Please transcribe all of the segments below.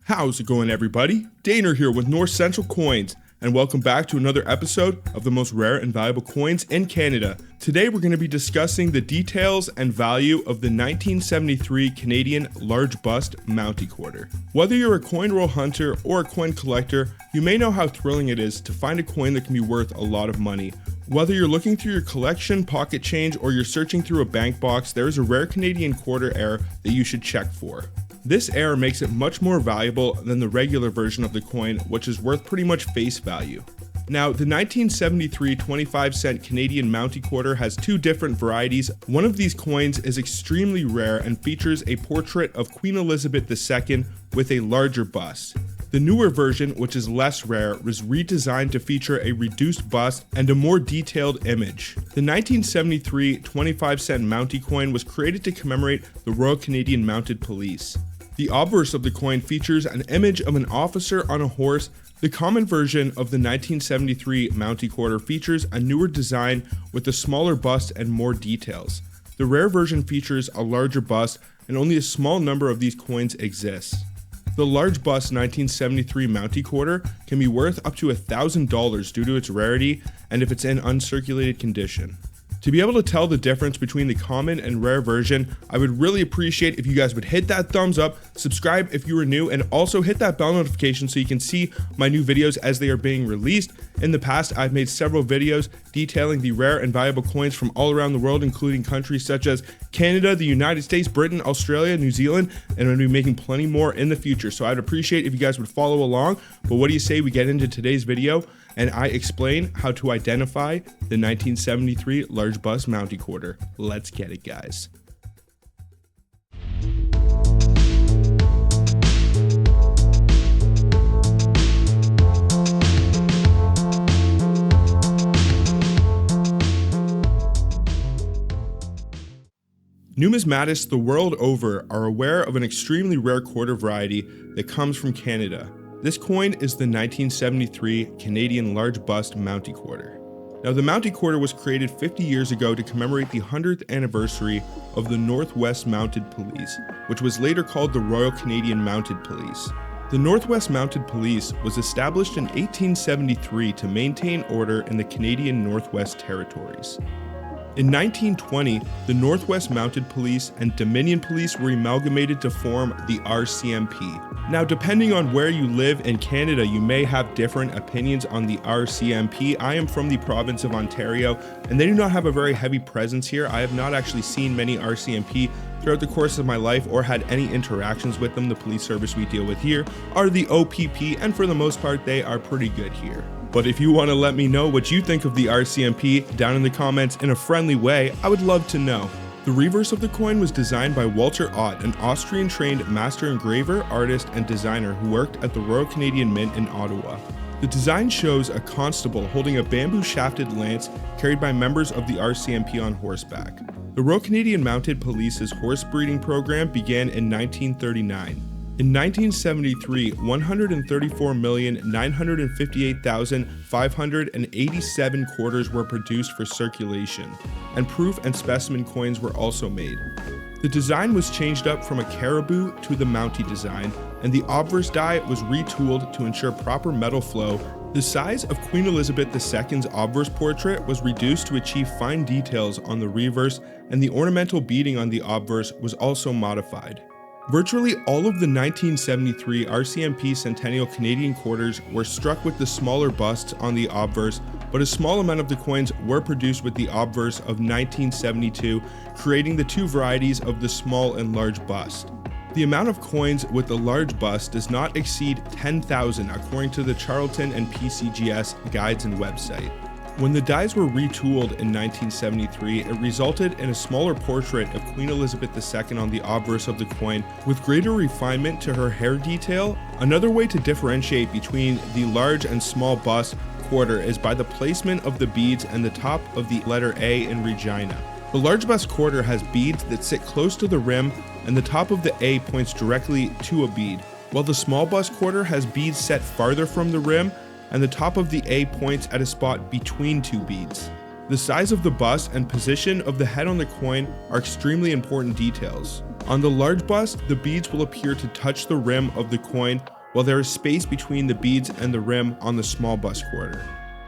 How's it going, everybody? Daner here with North Central Coins, and welcome back to another episode of the most rare and valuable coins in Canada. Today we're going to be discussing the details and value of the 1973 Canadian large bust Mountie quarter. Whether you're a coin roll hunter or a coin collector, you may know how thrilling it is to find a coin that can be worth a lot of money. Whether you're looking through your collection, pocket change, or you're searching through a bank box, there is a rare Canadian quarter heir that you should check for. This heir makes it much more valuable than the regular version of the coin, which is worth pretty much face value. Now, the 1973 25-cent Canadian Mountie quarter has two different varieties. One of these coins is extremely rare and features a portrait of Queen Elizabeth II with a larger bust. The newer version, which is less rare, was redesigned to feature a reduced bust and a more detailed image. The 1973 25-cent Mountie coin was created to commemorate the Royal Canadian Mounted Police. The obverse of the coin features an image of an officer on a horse. The common version of the 1973 Mountie quarter features a newer design with a smaller bust and more details. The rare version features a larger bust, and only a small number of these coins exist. The large bust 1973 Mountie quarter can be worth up to $1,000 due to its rarity and if it's in uncirculated condition. To be able to tell the difference between the common and rare version, I would really appreciate if you guys would hit that thumbs up, subscribe if you are new, and also hit that bell notification so you can see my new videos as they are being released. In the past, I've made several videos detailing the rare and valuable coins from all around the world, including countries such as Canada, the United States, Britain, Australia, New Zealand, and I'm going to be making plenty more in the future. So I'd appreciate if you guys would follow along. But what do you say we get into today's video and I explain how to identify the 1973 large bust Mountie quarter. Let's get it, guys. Numismatists the world over are aware of an extremely rare quarter variety that comes from Canada. This coin is the 1973 Canadian large bust Mountie quarter. Now, the Mountie quarter was created 50 years ago to commemorate the 100th anniversary of the Northwest Mounted Police, which was later called the Royal Canadian Mounted Police. The Northwest Mounted Police was established in 1873 to maintain order in the Canadian Northwest Territories. In 1920, the Northwest Mounted Police and Dominion Police were amalgamated to form the RCMP. Now, depending on where you live in Canada, you may have different opinions on the RCMP. I am from the province of Ontario, and they do not have a very heavy presence here. I have not actually seen many RCMP throughout the course of my life or had any interactions with them. The police service we deal with here are the OPP, and for the most part, they are pretty good here. But if you want to let me know what you think of the RCMP down in the comments in a friendly way, I would love to know. The reverse of the coin was designed by Walter Ott, an Austrian-trained master engraver, artist, and designer who worked at the Royal Canadian Mint in Ottawa. The design shows a constable holding a bamboo-shafted lance carried by members of the RCMP on horseback. The Royal Canadian Mounted Police's horse breeding program began in 1939. In 1973, 134,958,587 quarters were produced for circulation, and proof and specimen coins were also made. The design was changed up from a caribou to the Mountie design, and the obverse die was retooled to ensure proper metal flow. The size of Queen Elizabeth II's obverse portrait was reduced to achieve fine details on the reverse, and the ornamental beading on the obverse was also modified. Virtually all of the 1973 RCMP Centennial Canadian quarters were struck with the smaller busts on the obverse, but a small amount of the coins were produced with the obverse of 1972, creating the two varieties of the small and large bust. The amount of coins with the large bust does not exceed 10,000 according to the Charlton and PCGS guides and website. When the dies were retooled in 1973, it resulted in a smaller portrait of Queen Elizabeth II on the obverse of the coin with greater refinement to her hair detail. Another way to differentiate between the large and small bust quarter is by the placement of the beads and the top of the letter A in Regina. The large bust quarter has beads that sit close to the rim, and the top of the A points directly to a bead, while the small bust quarter has beads set farther from the rim, and the top of the A points at a spot between two beads. The size of the bust and position of the head on the coin are extremely important details. On the large bust, the beads will appear to touch the rim of the coin, while there is space between the beads and the rim on the small bust quarter.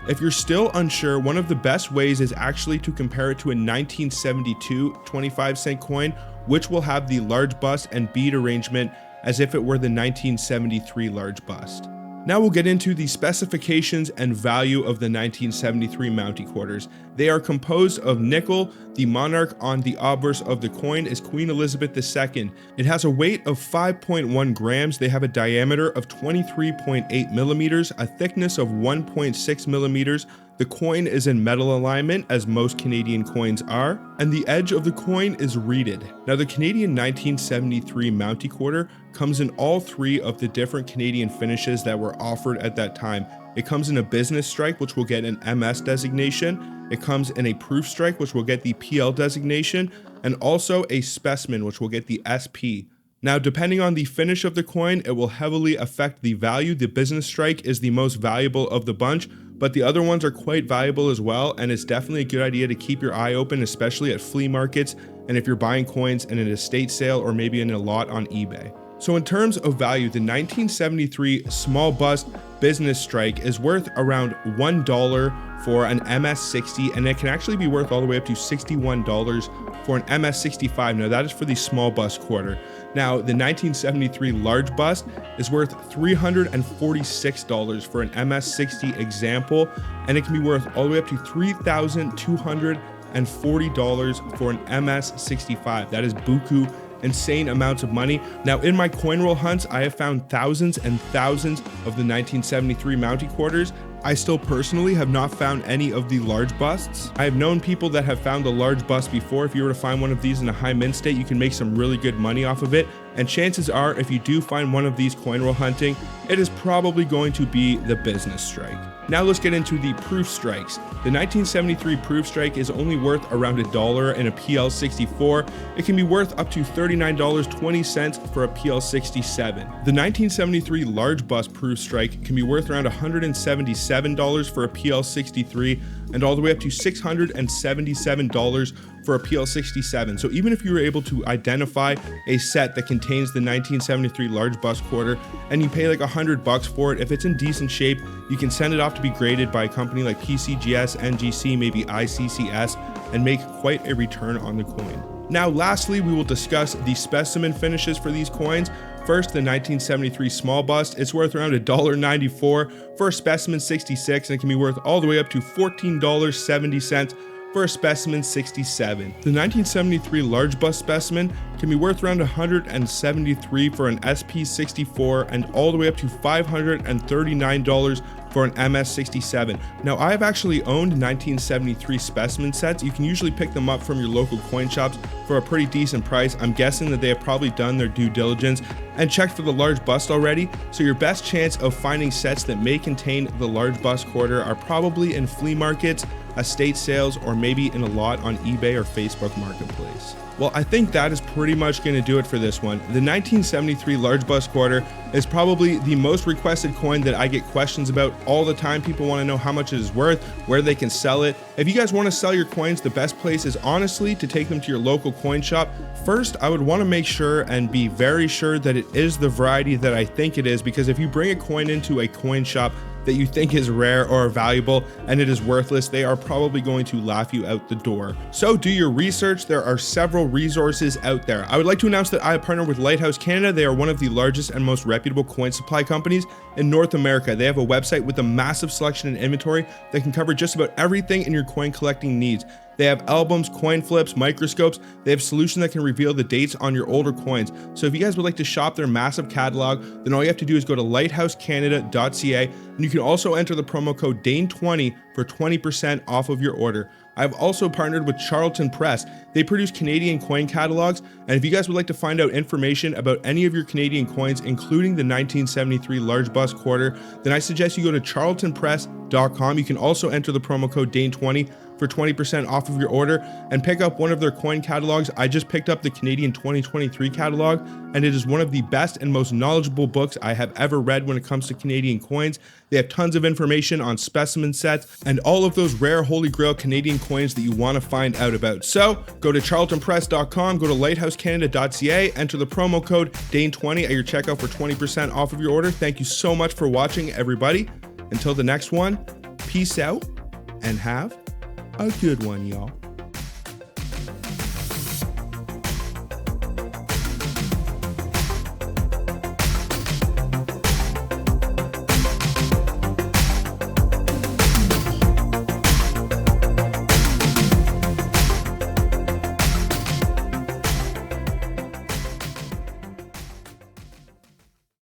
If you're still unsure, one of the best ways is actually to compare it to a 1972 25-cent coin, which will have the large bust and bead arrangement as if it were the 1973 large bust. Now we'll get into the specifications and value of the 1973 Mountie quarters. They are composed of nickel. The monarch on the obverse of the coin is Queen Elizabeth II. It has a weight of 5.1 grams. They have a diameter of 23.8 millimeters, a thickness of 1.6 millimeters. The coin is in metal alignment, as most Canadian coins are, and the edge of the coin is reeded. Now, the Canadian 1973 Mountie quarter comes in all three of the different Canadian finishes that were offered at that time. It comes in a business strike, which will get an MS designation. It comes in a proof strike, which will get the PL designation, and also a specimen, which will get the SP. Now, depending on the finish of the coin, it will heavily affect the value. The business strike is the most valuable of the bunch, but the other ones are quite valuable as well, and it's definitely a good idea to keep your eye open, especially at flea markets and if you're buying coins in an estate sale or maybe in a lot on eBay. So in terms of value, the 1973 small bust business strike is worth around $1 for an MS60, and it can actually be worth all the way up to $61 for an MS65. Now that is for the small bust quarter. Now the 1973 large bust is worth $346 for an MS60 example, and it can be worth all the way up to $3,240 for an MS65. That is buku, insane amounts of money. Now in my coin roll hunts, I have found thousands and thousands of the 1973 Mountie quarters. I still personally have not found any of the large busts. I have known people that have found the large bust before. If you were to find one of these in a high mint state, you can make some really good money off of it. And chances are, if you do find one of these coin roll hunting, it is probably going to be the business strike. Now let's get into the proof strikes. The 1973 proof strike is only worth around $1 in a PL64. It can be worth up to $39.20 for a PL67. The 1973 large bust proof strike can be worth around $177 for a PL63 and all the way up to $677 for a PL67. So even if you were able to identify a set that contains the 1973 large bust quarter and you pay like $100 for it, if it's in decent shape, you can send it off to be graded by a company like PCGS, NGC, maybe ICCS, and make quite a return on the coin. Now lastly, we will discuss the specimen finishes for these coins. First, the 1973 small bust. It's worth around $1.94 for a specimen 66, and it can be worth all the way up to $14.70 for a specimen 67. The 1973 large bust specimen can be worth around $173 for an SP64 and all the way up to $539 for an MS67. Now, I have actually owned 1973 specimen sets. You can usually pick them up from your local coin shops for a pretty decent price. I'm guessing that they have probably done their due diligence and checked for the large bust already. So your best chance of finding sets that may contain the large bust quarter are probably in flea markets, estate sales, or maybe in a lot on eBay or Facebook Marketplace. Well, I think that is pretty much going to do it for this one. The 1973 large bust quarter is probably the most requested coin that I get questions about all the time. People want to know how much it is worth, where they can sell it. If you guys want to sell your coins, the best place is honestly to take them to your local coin shop. First, I would want to make sure and be very sure that it is the variety that I think it is, because if you bring a coin into a coin shop that you think is rare or valuable and it is worthless, they are probably going to laugh you out the door. So do your research. There are several resources out there. I would like to announce that I partner with Lighthouse Canada. They are one of the largest and most reputable coin supply companies in North America. They have a website with a massive selection and inventory that can cover just about everything in your coin collecting needs. They have albums, coin flips, microscopes. They have solutions that can reveal the dates on your older coins. So if you guys would like to shop their massive catalog, then all you have to do is go to lighthousecanada.ca, and you can also enter the promo code DANE20 for 20% off of your order. I've also partnered with Charlton Press. They produce Canadian coin catalogs, and if you guys would like to find out information about any of your Canadian coins, including the 1973 large bust quarter, then I suggest you go to charltonpress.com. You can also enter the promo code DANE20 for 20% off of your order and pick up one of their coin catalogs. I just picked up the Canadian 2023 catalog, and it is one of the best and most knowledgeable books I have ever read when it comes to Canadian coins. They have tons of information on specimen sets and all of those rare holy grail Canadian coins that you want to find out about. So go to charltonpress.com, go to lighthousecanada.ca, enter the promo code DANE20 at your checkout for 20% off of your order. Thank you so much for watching, everybody. Until the next one, peace out and have a good one, y'all.